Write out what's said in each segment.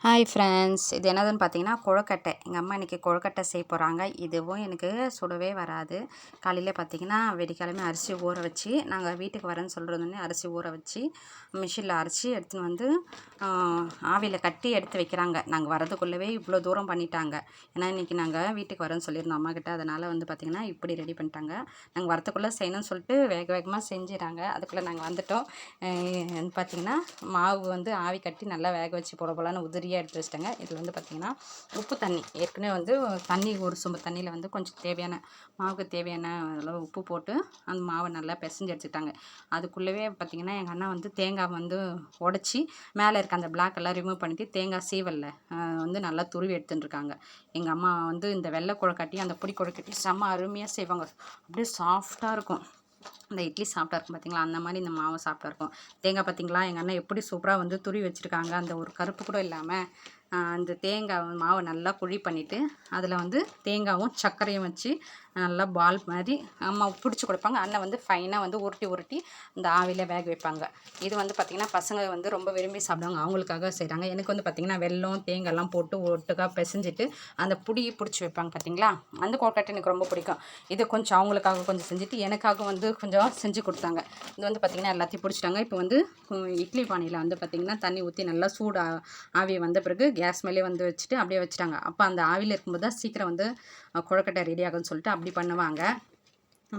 Hi friends, இது என்னதுன்னு பார்த்தீங்கன்னா கொழுக்கட்டை. எங்கள் அம்மா இன்றைக்கி கொழுக்கட்டை செய்ய போகிறாங்க. இதுவும் எனக்கு சுடவே வராது. காலையில் பார்த்தீங்கன்னா வெடிக்காலமே அரிசி ஊற வச்சு, நாங்கள் வீட்டுக்கு வரேன்னு சொல்கிறதுனே அரிசி ஊற வச்சு மிஷினில் அரைச்சி எடுத்துன்னு வந்து ஆவியில் கட்டி எடுத்து வைக்கிறாங்க. நாங்கள் வரதுக்குள்ளவே இவ்வளோ தூரம் பண்ணிட்டாங்க. ஏன்னா இன்றைக்கி நாங்கள் வீட்டுக்கு வரேன்னு சொல்லியிருந்தோம் அம்மாக்கிட்ட. அதனால் வந்து பார்த்திங்கன்னா இப்படி ரெடி பண்ணிட்டாங்க. நாங்கள் வரத்துக்குள்ளே செய்யணும்னு சொல்லிட்டு வேக வேகமாக செஞ்சிடறாங்க. அதுக்குள்ளே நாங்கள் வந்துட்டோம். பார்த்திங்கன்னா மாவு வந்து ஆவி கட்டி நல்லா வேக வச்சு போலன்னு உதிரியாக எடுத்து வச்சிட்டேங்க. இதில் வந்து பார்த்திங்கன்னா உப்பு தண்ணி ஏற்கனவே வந்து தண்ணி ஒரு சொம்பு தண்ணியில் வந்து கொஞ்சம் தேவையான மாவுக்கு தேவையான அளவு உப்பு போட்டு அந்த மாவை நல்லா பிசைஞ்சு எடுத்துக்கிட்டாங்க. அதுக்குள்ளவே பார்த்திங்கன்னா எங்கள் அண்ணா வந்து தேங்காய் வந்து உடச்சி மேலே இருக்க அந்த பிளாக் எல்லாம் ரிமூவ் பண்ணிவிட்டு தேங்காய் சீவலில் வந்து நல்லா துருவி எடுத்துட்டுருக்காங்க. எங்கள் அம்மா வந்து இந்த வெள்ளை கொழுக்கட்டையும் அந்த பொடி கொழுக்கட்டையும் செம்ம அருமையாக செய்வாங்க. அப்படியே சாஃப்டாக இருக்கும். இந்த இட்லி சாப்பிட்டா இருக்கும் பார்த்திங்களா, அந்த மாதிரி இந்த மாவு சாப்பிட்டா இருக்கும். தேங்காய் பார்த்திங்களா, எங்கள் அண்ணன் எப்படி சூப்பராக வந்து துருவி வச்சுருக்காங்க. அந்த ஒரு கருப்பு கூட இல்லாமல் அந்த தேங்காய் மாவை நல்லா குழி பண்ணிவிட்டு அதில் வந்து தேங்காயும் சர்க்கரையும் வச்சு நல்லா பால் மாதிரி அம்மா பிடிச்சி கொடுப்பாங்க. அண்ணன் வந்து ஃபைனாக வந்து உருட்டி இந்த ஆவியில் வேக வைப்பாங்க. இது வந்து பார்த்திங்கன்னா பசங்க வந்து ரொம்ப விரும்பி சாப்பிடுவாங்க. அவங்களுக்காக செய்கிறாங்க. எனக்கு வந்து பார்த்திங்கன்னா வெல்லம் தேங்காய்லாம் போட்டு ஒட்டுக்காக பிசைஞ்சிட்டு அந்த பிடிச்சி வைப்பாங்க பார்த்திங்களா, அந்த கொழுக்கட்டை எனக்கு ரொம்ப பிடிக்கும். இது கொஞ்சம் அவங்களுக்காக கொஞ்சம் செஞ்சுட்டு எனக்காக வந்து கொஞ்சம் செஞ்சு கொடுத்தாங்க. இது வந்து பார்த்திங்கன்னா எல்லாத்தையும் பிடிச்சிட்டாங்க. இப்போ வந்து இட்லி பானையில் வந்து பார்த்திங்கன்னா தண்ணி ஊற்றி நல்லா சூடு ஆவியை வந்த பிறகு கேஸ் மேலே வந்து வச்சுட்டு அப்படியே வச்சுட்டாங்க. அப்போ அந்த ஆவியில் இருக்கும்போது தான் சீக்கிரம் வந்து கொழுக்கட்டை ரெடி ஆகும்னு சொல்லிட்டு அப்படி பண்ணுவாங்க.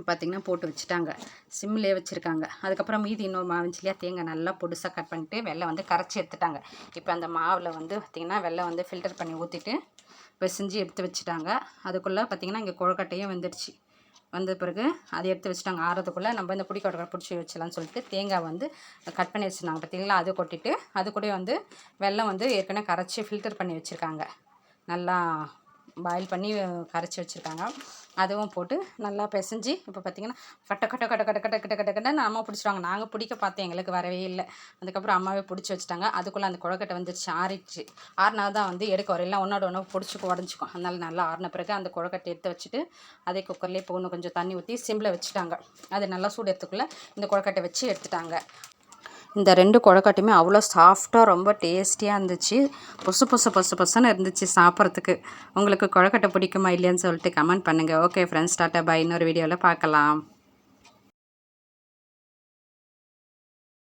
பார்த்திங்கன்னா போட்டு வச்சுட்டாங்க, சிம்லேயே வச்சுருக்காங்க. அதுக்கப்புறம் மீதி இன்னொரு மாவு இல்லையா, தேங்காய் நல்லா பொடுசாக கட் பண்ணிட்டு வெள்ளம் வந்து கரைச்சி எடுத்துட்டாங்க. இப்போ அந்த மாவில் வந்து பார்த்திங்கன்னா வெள்ளம் வந்து ஃபில்டர் பண்ணி ஊற்றிட்டு பிசைஞ்சு எடுத்து வச்சுட்டாங்க. அதுக்குள்ளே பார்த்திங்கன்னா இங்கே கொழுக்கட்டையும் வந்துடுச்சு. வந்த பிறகு அதை எடுத்து வச்சுட்டாங்க. ஆறதுக்குள்ளே நம்ம இந்த கொழுக்கட்டை பிடிச்சி வச்சலாம்னு சொல்லிட்டு தேங்காய் வந்து கட் பண்ணி வச்சுருந்தாங்க பார்த்திங்களா, அதை கொட்டிட்டு அது கூட வந்து வெல்லம் வந்து ஏற்கனவே கரைச்சி ஃபில்டர் பண்ணி வச்சுருக்காங்க. நல்லா பாயில் பண்ணி கரைச்சி வச்சுருக்காங்க. அதுவும் போட்டு நல்லா பிசைஞ்சு இப்போ பார்த்திங்கன்னா கட்ட அம்மா பிடிச்சிட்டாங்க. நாங்கள் பிடிக்க பார்த்தோம், எங்களுக்கு வரவே இல்லை. அதுக்கப்புறம் அம்மாவே பிடிச்சி வச்சுட்டாங்க. அதுக்குள்ளே அந்த கொழுக்கட்டை வந்துடுச்சு, ஆறிடுச்சு. ஆறினா தான் வந்து எடுக்க வரையிலாம் ஒன்றோட ஒன்று பிடிச்சிக்கும், உடஞ்சிக்கும். அதனால் நல்லா ஆறின பிறகு அந்த கொழுக்கட்டை எடுத்து வச்சுட்டு அதே குக்கர்லேயே இப்போ இன்னும் கொஞ்சம் தண்ணி ஊற்றி சிம்மில் வச்சுட்டாங்க. அது நல்லா சூடு எடுத்துக்குள்ளே இந்த கொழுக்கட்டை வச்சு எடுத்துட்டாங்க. இந்த 2 கொழுக்கட்டையுமே அவ்வளோ சாஃப்டாக ரொம்ப டேஸ்டியாக இருந்துச்சு. பொசுன்னு இருந்துச்சு சாப்பிட்றதுக்கு. உங்களுக்கு கொழுக்கட்டை பிடிக்குமா இல்லையான்னு சொல்லிட்டு கமெண்ட் பண்ணுங்கள். ஓகே ஃப்ரெண்ட்ஸ், டாட்டா பாய். இன்னொரு வீடியோவில் பார்க்கலாம்.